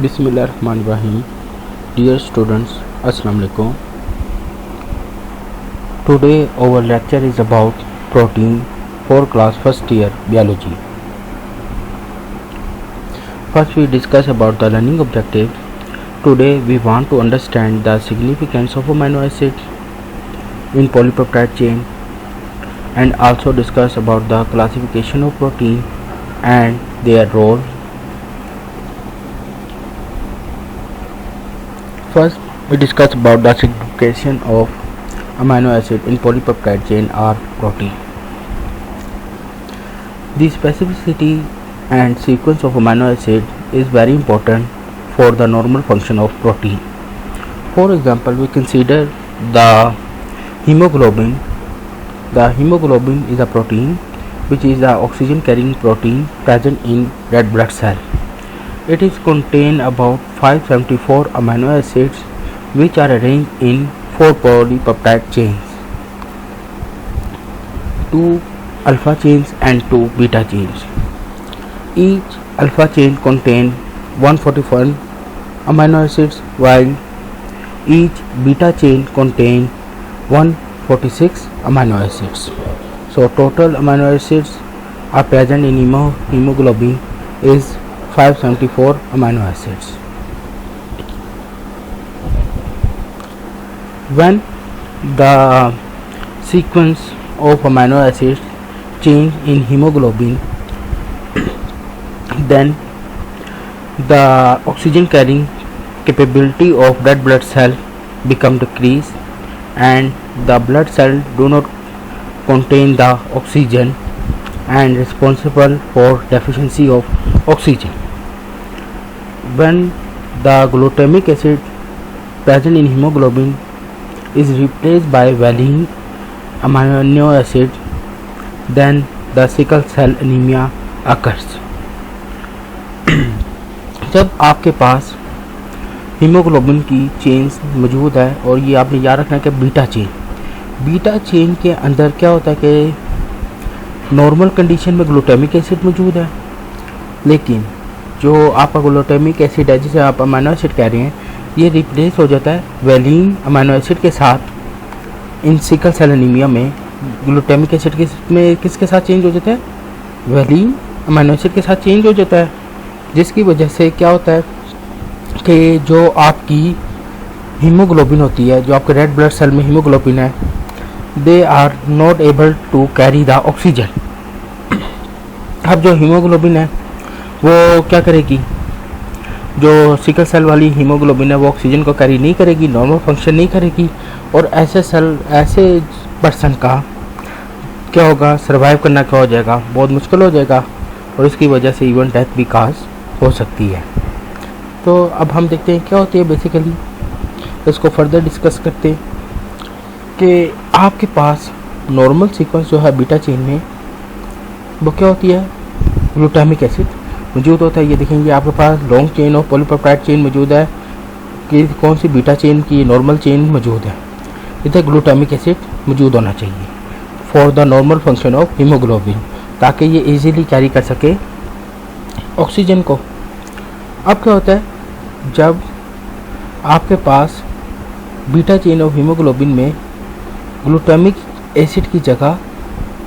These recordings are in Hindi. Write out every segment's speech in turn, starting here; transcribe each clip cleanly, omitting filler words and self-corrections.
Bismillahirrahmanirrahim. Dear students, Assalamu alaikum. Today our lecture is about protein for class first year biology. First we discuss about the learning objective. Today we want to understand the significance of amino acid in polypeptide chain and also discuss about the classification of protein and their role. First, we discuss about the signification of amino acid in polypeptide chain or protein. The specificity and sequence of amino acid is very important for the normal function of protein. For example, we consider the hemoglobin. The hemoglobin is a protein which is the oxygen carrying protein present in red blood cell. It is contain about 574 amino acids which are arranged in 4 polypeptide chains, 2 alpha chains and 2 beta chains. Each alpha chain contains 141 amino acids while each beta chain contains 146 amino acids. So total amino acids are present in hemoglobin is 574 amino acids. When the sequence of amino acids change in hemoglobin, then the oxygen carrying capability of red blood cell become decreased and the blood cell do not contain the oxygen and responsible for deficiency of oxygen. When the glutamic acid present in hemoglobin is replaced by valine amino acid, then the sickle cell anemia occurs. जब आपके पास हीमोग्लोबिन की चेन्स मौजूद है और ये आपने याद रखना है कि बीटा चेन के अंदर क्या होता है कि नॉर्मल कंडीशन में ग्लूटामिक एसिड मौजूद है, लेकिन जो आपका ग्लूटामिक एसिड है जिसे आप अमीनो एसिड कह रहे हैं ये रिप्लेस हो जाता है वैलीन अमीनो एसिड के साथ। इन सिकल सेल एनीमिया में ग्लूटामिक एसिड किसके साथ चेंज हो जाता है, वैलीन अमीनो एसिड के साथ चेंज हो जाता है, जिसकी वजह से क्या होता है कि जो आपकी हीमोग्लोबिन होती है, जो आपके रेड ब्लड सेल में हीमोग्लोबिन है, they are not able to carry the oxygen. अब जो हीमोग्लोबिन है वो क्या करेगी, जो सिकल सेल वाली हीमोग्लोबिन है वो ऑक्सीजन को कैरी नहीं करेगी, नॉर्मल फंक्शन नहीं करेगी और ऐसे पर्सन का क्या होगा, सर्वाइव करना क्या हो जाएगा, बहुत मुश्किल हो जाएगा और इसकी वजह से इवन डेथ भी काज हो सकती है। तो अब हम देखते हैं क्या होती है बेसिकली, इसको फर्दर डिस्कस करते हैं कि आपके पास नॉर्मल सीक्वेंस जो है बीटा चेन में वो क्या होती है, ग्लूटामिक एसिड मौजूद होता है। ये देखेंगे आपके पास long chain of polypeptide chain मौजूद है कि कौन सी बीटा चेन की नॉर्मल चेन मौजूद है, इधर ग्लूटामिक एसिड मौजूद होना चाहिए for the normal function of haemoglobin, ताकि ये इजीली कैरी कर सके ऑक्सीजन को। अब क्या होता है, जब आपके पास बीटा चेन ऑफ हीमोग्लोबिन में ग्लूटामिक एसिड की जगह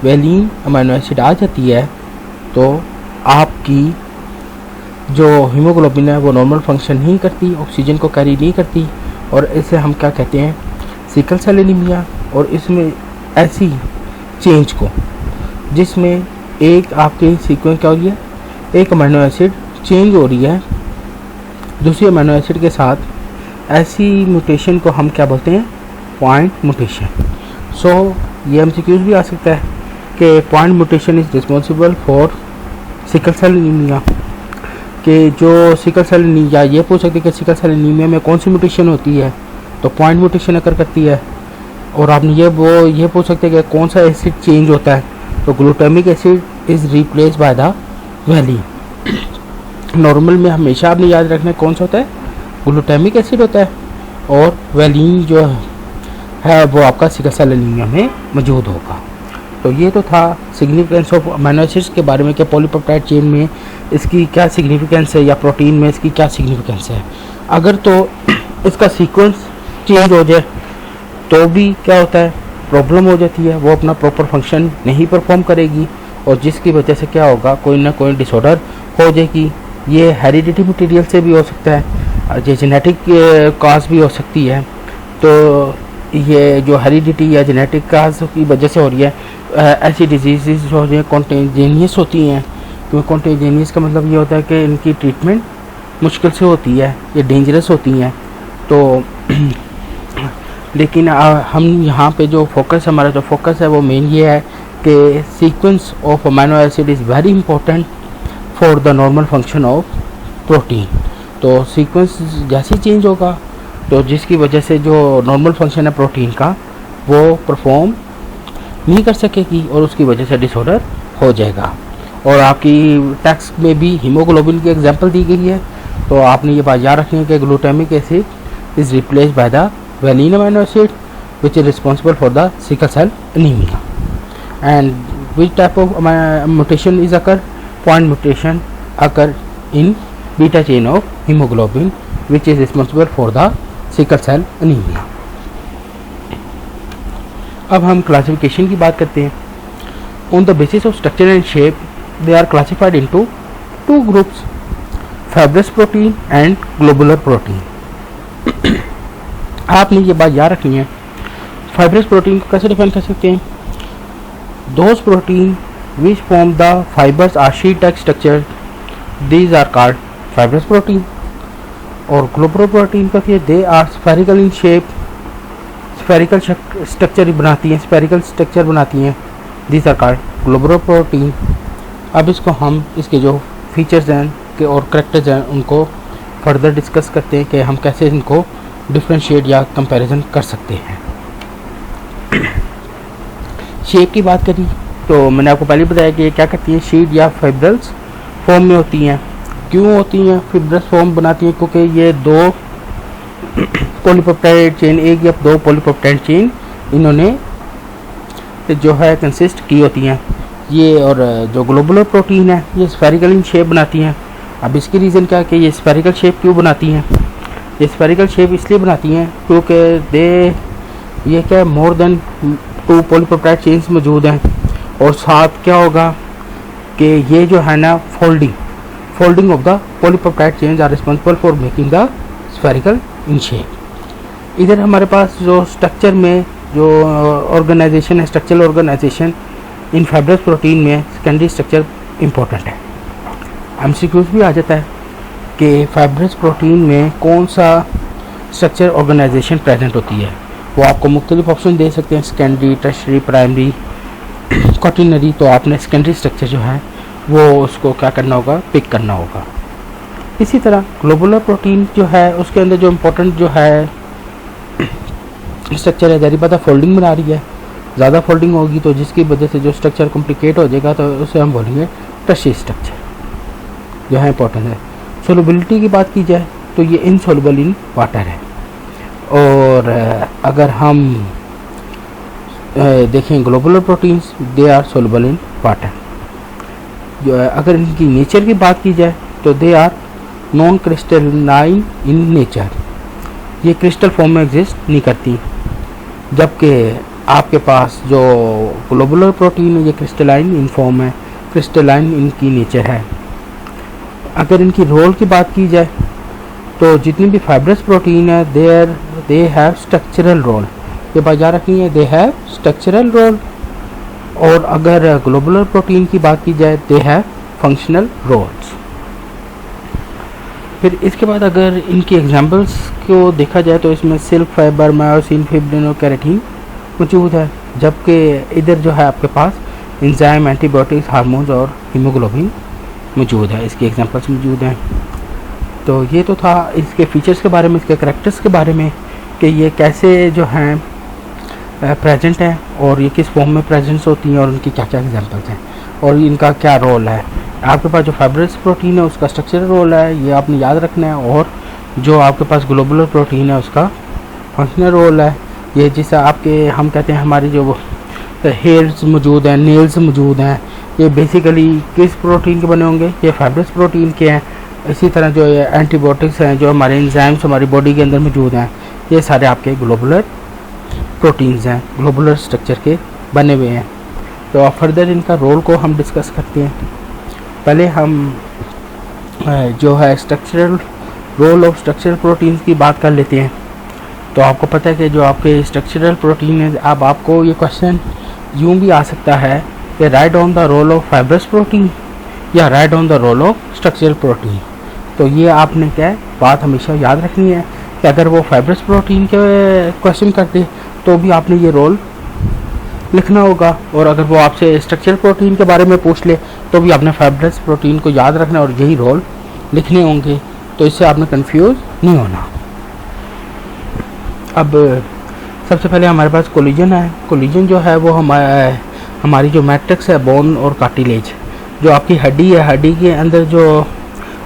वैलीन अमीनो एसिड आ जाती है तो आपकी जो हीमोग्लोबिन है वो नॉर्मल फंक्शन नहीं करती, ऑक्सीजन को कैरी नहीं करती और इसे हम क्या कहते हैं, सिकल सेल एनीमिया। और इसमें ऐसी चेंज को जिसमें एक आपकी सीक्वेंस क्या हो रही है, एक अमीनो एसिड चेंज हो रही है दूसरी अमीनो एसिड के साथ, ऐसी म्यूटेशन को हम क्या बोलते हैं, पॉइंट म्यूटेशन। सो ये एमसीक्यूज भी आ सकता है कि point mutation is responsible for sickle cell anaemia, कि जो सिकल सेल एनीमिया ये पूछ सकते हैं कि सिकल सेल एनीमिया में कौन सी म्यूटेशन होती है, तो पॉइंट म्यूटेशन अकर करती है। और आपने ये पूछ सकते हैं कि कौन सा एसिड चेंज होता है, तो glutamic acid is replace by the valine. Normal में हमेशा आपने याद रखना है कौन सा होता है, ग्लूटामिक एसिड होता है और वैलीन जो है वो आपका सिकल सेल एनीमिया में मौजूद होगा। तो ये तो था सिग्निफिकेंस ऑफ अमीनो एसिड्स के बारे में कि पॉलीपेप्टाइड चेन में इसकी क्या सिग्निफिकेंस है या प्रोटीन में इसकी क्या सिग्निफिकेंस है। अगर तो इसका सीक्वेंस चेंज हो जाए तो भी क्या होता है, प्रॉब्लम हो जाती है, वो अपना प्रॉपर फंक्शन नहीं परफॉर्म करेगी और जिसकी वजह से क्या होगा, कोई ना कोई डिसऑर्डर हो जाएगी। ये हेरिडिटी मटेरियल से भी हो सकता है, ये जेनेटिक काज भी हो सकती है। तो ये जो हेरिडिटी या जेनेटिक काज की वजह से हो रही है, ऐसी डिजीज़ जो है कॉन्टेजेनियस होती हैं। क्योंकि कॉन्टेजेनियस का मतलब ये होता है कि इनकी ट्रीटमेंट मुश्किल से होती है, ये डेंजरस होती हैं। तो लेकिन हम यहाँ पे जो फोकस, हमारा जो फोकस है वो मेन ये है कि sequence of amino acid is very important for the normal function of protein. तो सीक्वेंस जैसे चेंज होगा तो जिसकी वजह से जो नॉर्मल फंक्शन है प्रोटीन का वो परफॉर्म नहीं कर सकेगी और उसकी वजह से डिसऑर्डर हो जाएगा। और आपकी टेक्स्ट में भी हीमोग्लोबिन की एग्जांपल दी गई है, तो आपने ये बात याद रखनी है कि glutamic acid is replaced by the valine amino acid which is responsible for the sickle cell anemia. And which type of mutation is occur? Point mutation occur in beta chain of hemoglobin which is responsible for the sickle cell anemia. अब हम क्लासिफिकेशन की बात करते हैं। On the basis of structure and shape they are classified into two groups, fibrous protein and globular protein. आपने ये बात याद रखनी है, फाइब्रस प्रोटीन को कैसे डिफाइन कर सकते हैं? Those protein which form the fibres are sheet like structure, these are called fibrous protein. और ग्लोबुलर प्रोटीन का फिर they are spherical in shape, spherical structure बनाती हैं, स्फेरिकल स्ट्रक्चर बनाती हैं, these are called globular protein. अब इसको हम इसके जो फीचर्स हैं और करैक्टर्स हैं उनको फर्दर डिस्कस करते हैं कि हम कैसे इनको डिफ्रेंशिएट या कंपैरिजन कर सकते हैं। शेप की बात करी तो मैंने आपको पहले बताया कि ये क्या करती है, शीट या फाइब्रल्स फॉर्म में होती हैं। क्यों होती हैं फाइब्रस फॉर्म बनाती हैं? क्योंकि ये दो पॉलीपेप्टाइड चेन, एक या दो पॉलीपेप्टाइड चेन इन्होंने जो है कंसिस्ट की होती हैं ये। और जो ग्लोबुलर प्रोटीन है ये स्फेरिकल इन शेप बनाती हैं। अब इसकी रीज़न क्या है कि ये स्फेरिकल शेप क्यों बनाती हैं? ये स्फेरिकल शेप इसलिए बनाती हैं क्योंकि ये क्या मोर देन 2 पॉलीपेप्टाइड चेन्स मौजूद हैं और साथ क्या होगा कि ये जो है ना folding of the polypeptide chains are responsible for making the spherical in shape. इधर हमारे पास जो स्ट्रक्चर में जो ऑर्गेनाइजेशन है, structural organisation in fibrous protein में सेकेंडरी स्ट्रक्चर इम्पोर्टेंट है। एमसीक्यूज भी आ जाता है कि फाइब्रस प्रोटीन में कौन सा स्ट्रक्चर ऑर्गेनाइजेशन प्रेजेंट होती है। वो आपको मुख्तलिफ ऑप्शन दे सकते हैं, सेकेंडरी, टर्शरी, प्राइमरी, क्वाटरनरी। तो आपने सेकेंडरी स्ट्रक्चर जो है वो उसको क्या करना होगा, पिक करना होगा। इसी तरह ग्लोबुलर प्रोटीन जो है उसके अंदर जो इम्पोर्टेंट जो है स्ट्रक्चर है, जारी बात है फोल्डिंग बना रही है, ज़्यादा फोल्डिंग होगी तो जिसकी वजह से जो स्ट्रक्चर कॉम्प्लिकेट हो जाएगा तो उसे हम बोलेंगे टर्शरी स्ट्रक्चर जो है इंपॉर्टेंट है। सोलबिलिटी की बात की जाए तो ये इनसोल्युबल इन वाटर है। और अगर हम देखें globular proteins they are soluble in water. जो अगर इनकी नेचर की बात की जाए तो they are non crystalline in nature, ये क्रिस्टल फॉर्म में एग्जिस्ट नहीं करती। जबकि आपके पास जो ग्लोबुलर प्रोटीन है ये क्रिस्टलाइन इन फॉर्म है, क्रिस्टलाइन इनकी नेचर है। अगर इनकी रोल की बात की जाए तो जितनी भी फाइब्रस प्रोटीन है दे हैव स्ट्रक्चरल रोल, ये बात याद रखनी है, दे हैव स्ट्रक्चरल रोल। और अगर ग्लोबुलर प्रोटीन की बात की जाए दे हैव फंक्शनल रोल्स। फिर इसके बाद अगर इनकी एग्जांपल्स को देखा जाए तो इसमें सिल्क फाइबर, मायोसिन, फिब्रिन और कैरेटीन मौजूद है। जबकि इधर जो है आपके पास एंजाइम, एंटीबायोटिक्स, हार्मोन्स और हीमोग्लोबिन मौजूद है, इसके एग्जांपल्स मौजूद हैं। तो ये तो था इसके फीचर्स के बारे में, इसके करैक्टर्स के बारे में कि ये कैसे जो हैं प्रेजेंट हैं और ये किस फॉर्म में प्रेजेंस होती हैं और उनकी क्या क्या एग्जांपल्स हैं और इनका क्या रोल है। आपके पास जो फाइब्रस प्रोटीन है उसका स्ट्रक्चरल रोल है, ये आपने याद रखना है। और जो आपके पास ग्लोबुलर प्रोटीन है उसका फंक्शनल रोल है। ये जिसे आपके हम कहते हैं हमारी जो हेयर्स मौजूद हैं, नेल्स मौजूद हैं। ये बेसिकली किस प्रोटीन के बने होंगे? ये फाइब्रस प्रोटीन के हैं। इसी तरह जो ये एंटीबायोटिक्स हैं, जो हमारे एंजाइम्स हमारी बॉडी के अंदर मौजूद हैं, ये सारे आपके ग्लोबुलर प्रोटीन्स हैं, ग्लोबुलर स्ट्रक्चर के बने हुए हैं। तो अब फर्दर इनका रोल को हम डिस्कस करते हैं। पहले हम जो है structural role of structural proteins की बात कर लेते हैं। तो आपको पता है कि जो आपके स्ट्रक्चरल प्रोटीन है, अब आपको ये क्वेश्चन यूँ भी आ सकता है कि right on the role of fibrous protein या right on the role of structural protein. तो ये आपने क्या बात हमेशा याद रखनी है कि अगर वो फाइब्रस प्रोटीन के क्वेश्चन करते तो भी आपने ये रोल लिखना होगा, और अगर वो आपसे स्ट्रक्चरल प्रोटीन के बारे में पूछ ले तो भी आपने फाइब्रस प्रोटीन को याद रखना और यही रोल लिखने होंगे। तो इससे आपने कंफ्यूज नहीं होना। अब सबसे पहले हमारे पास कोलिजन है। कोलिजन जो है वो हमारी जो मैट्रिक्स है, बोन और कार्टिलेज, जो आपकी हड्डी है, हड्डी के अंदर जो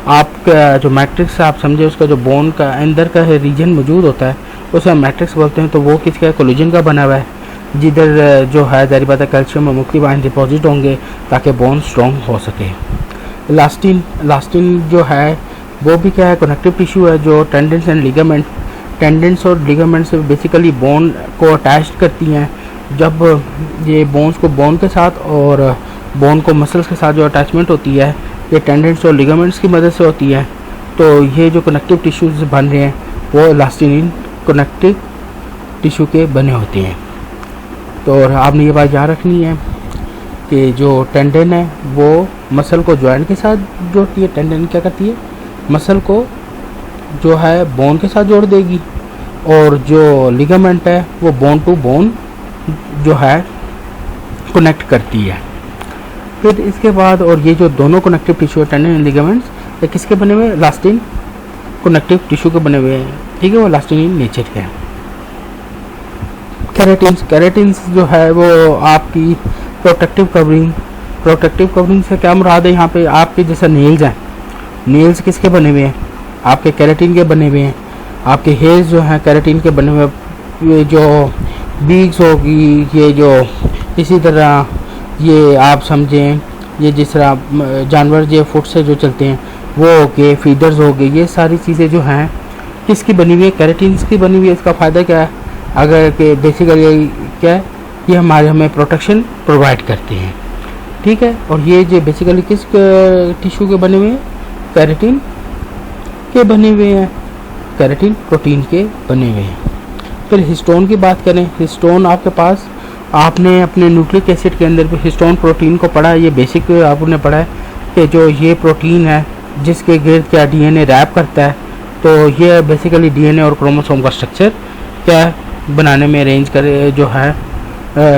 आपका जो मैट्रिक्स आप समझे, उसका जो बोन का अंदर का रीजन मौजूद होता है उसे हम मैट्रिक्स बोलते हैं। तो वो किसका कोलिजन का बना हुआ है, जिधर जो है जारी बात है कैल्शियम और मुख्तलिफ आयन डिपॉजिट होंगे ताकि बोन स्ट्रॉन्ग हो सके। इलास्टिन जो है वो भी क्या है, कनेक्टिव टिश्यू है जो टेंडेंस एंड लिगामेंट, टेंडेंस और लिगामेंट से बेसिकली बोन को अटैच करती हैं। जब ये बोन्स को बोन के साथ और बोन को मसल्स के साथ जो अटैचमेंट होती है, ये टेंडेंस और लिगामेंट्स की मदद से होती है। तो ये जो कनेक्टिव टिश्यूज बन रहे हैं वो इलास्टिन कनेक्टिव टिश्यू के बने होते हैं। तो और आपने ये बात याद रखनी है कि जो टेंडन है वो मसल को जॉइंट के साथ जोड़ती है। टेंडन क्या करती है, मसल को जो है बोन के साथ जोड़ देगी, और जो लिगामेंट है वो बोन टू बोन जो है कनेक्ट करती है। फिर इसके बाद, और ये जो दोनों कनेक्टिव टिश्यू है, टेंडन एंड लिगामेंट्स, ये किसके बने हुए हैं? इलास्टिन कनेक्टिव टिश्यू के बने हुए हैं। ठीक है, वो इलास्टिन इन नेचर के हैं। कैरेटिन्स जो है वो आपकी प्रोटेक्टिव कवरिंग से क्या मुराद है? यहाँ पे आपके जैसा नेल्स हैं, नेल्स किसके बने हुए हैं? आपके कैरेटिन के बने हुए हैं। आपके हेयर्स जो हैं कैरेटिन के बने हुए। ये जो बीग्स होगी, ये जो इसी तरह ये आप समझें, ये जिस तरह जानवर जो फुट से जो चलते हैं वो हो गए, फीडर्स हो गए, ये सारी चीज़ें जो हैं किसकी बनी हुई है? कैरेटिन्स की बनी हुई है। इसका फ़ायदा क्या है? अगर के बेसिकली क्या है, ये हमें प्रोटेक्शन प्रोवाइड करते हैं। ठीक है, और ये जो बेसिकली किस टिश्यू के बने हुए हैं? कैरेटिन के बने हुए हैं, कैरेटिन प्रोटीन के बने हुए हैं। फिर हिस्टोन की बात करें, हिस्टोन आपके पास, आपने अपने न्यूक्लिक एसिड के अंदर भी हिस्टोन प्रोटीन को पढ़ा है। ये बेसिक आपने पढ़ा है कि जो ये प्रोटीन है जिसके गिर्द क्या डीएनए रैप करता है, तो ये बेसिकली डीएनए और क्रोमोसोम का स्ट्रक्चर क्या बनाने में अरेंज करे जो है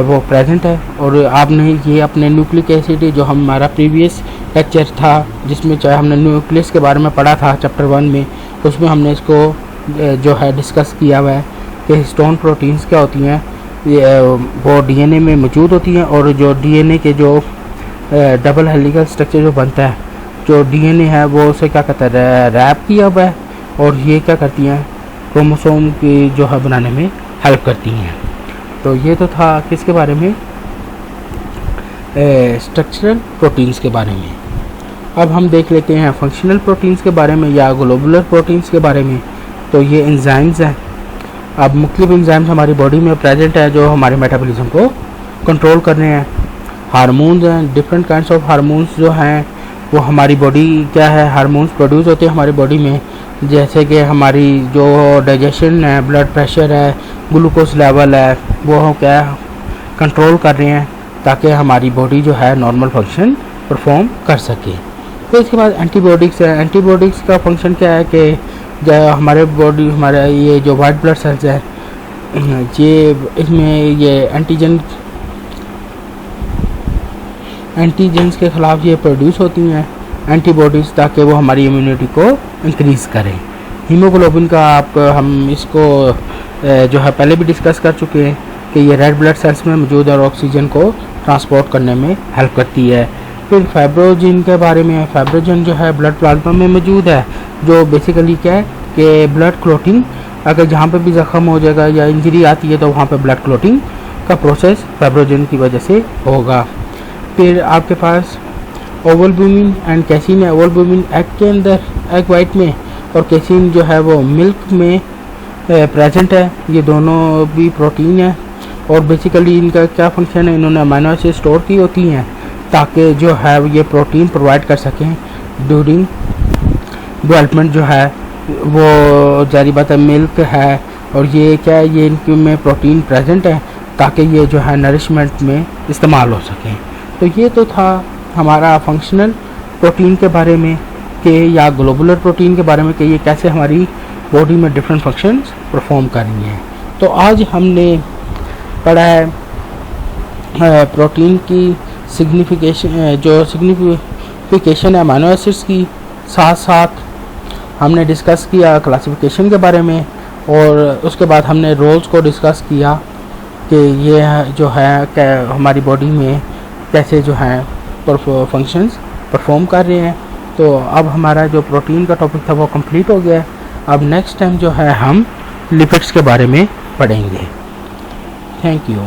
वो प्रेजेंट है। और आपने ये अपने न्यूक्लिक एसिड, जो हमारा प्रीवियस लेक्चर था जिसमें चाहे हमने न्यूक्लियस के बारे में पढ़ा था चैप्टर 1 में, उसमें हमने इसको जो है डिस्कस किया हुआ है कि हिस्टोन प्रोटीन्स क्या होती हैं। ये वो डीएनए में मौजूद होती हैं, और जो डीएनए के जो डबल हेलिकल स्ट्रक्चर जो बनता है, जो डीएनए है वो उसे क्या कहता है, रैप किया हुआ है, और ये क्या करती हैं, क्रोमोसोम की जो है बनाने में हेल्प करती हैं। तो ये तो था किसके बारे में, स्ट्रक्चरल प्रोटीन्स के बारे में। अब हम देख लेते हैं फंक्शनल प्रोटीन्स के बारे में या ग्लोबुलर प्रोटीन्स के बारे में। तो ये एंजाइम्स हैं। अब मुख्तलिफ एंजाइम्स हमारी बॉडी में प्रेजेंट है जो हमारे मेटाबॉलिज्म को कंट्रोल कर रहे हैं। हार्मोन्स हैं, डिफरेंट काइंड्स ऑफ हार्मोन्स जो हैं वो हमारी बॉडी क्या है, हार्मोन्स प्रोड्यूस होते हैं हमारी बॉडी में, जैसे कि हमारी जो डाइजेशन है, ब्लड प्रेशर है, ग्लूकोज लेवल है, वो क्या कंट्रोल कर रहे हैं ताकि हमारी बॉडी जो है नॉर्मल फंक्शन परफॉर्म कर सके। तो इसके बाद एंटीबायोटिक्स है। एंटीबायोटिक्स का फंक्शन क्या है कि जो हमारे बॉडी, हमारा ये जो वाइट ब्लड सेल्स है, ये इसमें ये एंटीजेंस के ख़िलाफ़ ये प्रोड्यूस होती हैं एंटीबॉडीज़, ताकि वो हमारी इम्यूनिटी को इंक्रीज़ करें। हीमोग्लोबिन का हम इसको जो है पहले भी डिस्कस कर चुके हैं कि ये रेड ब्लड सेल्स में मौजूद है और ऑक्सीजन को ट्रांसपोर्ट करने में हेल्प करती है। फिर फाइब्रोजिन के बारे में, फाइब्रोजिन जो है ब्लड प्लाज्मा में मौजूद है, जो बेसिकली क्या है कि ब्लड क्लोटिंग, अगर जहाँ पे भी ज़ख्म हो जाएगा या इंजरी आती है तो वहाँ पे ब्लड क्लोटिंग का प्रोसेस फाइब्रोजन की वजह से होगा। फिर आपके पास ओवलब्यूमिन एंड कैसीन है। ओवलब्यूमिन एग के अंदर, एग वाइट में, और कैसीन जो है वो मिल्क में प्रेजेंट है। ये दोनों भी प्रोटीन है और बेसिकली इनका क्या फंक्शन है, इन्होंने अमीनो एसिड स्टोर की होती हैं ताकि जो है ये प्रोटीन प्रोवाइड कर सकें ड्यूरिंग डेवलपमेंट। जो है वो जारी बात है मिल्क है और ये क्या है, ये इनके में प्रोटीन प्रेजेंट है ताकि ये जो है नरिशमेंट में इस्तेमाल हो सकें। तो ये तो था हमारा फंक्शनल प्रोटीन के बारे में कि या ग्लोबुलर प्रोटीन के बारे में कि ये कैसे हमारी बॉडी में डिफरेंट फंक्शंस परफॉर्म कर रही हैं। तो आज हमने पढ़ा है प्रोटीन की सिग्निफिकेशन, जो सिग्निफिकेशन है अमीनो एसिड्स की, साथ साथ हमने डिस्कस किया क्लासिफिकेशन के बारे में और उसके बाद हमने रोल्स को डिस्कस किया कि ये जो है हमारी बॉडी में कैसे जो है फंक्शंस परफॉर्म कर रहे हैं। तो अब हमारा जो प्रोटीन का टॉपिक था वो कंप्लीट हो गया है। अब नेक्स्ट टाइम जो है हम लिपिड्स के बारे में पढ़ेंगे। Thank you.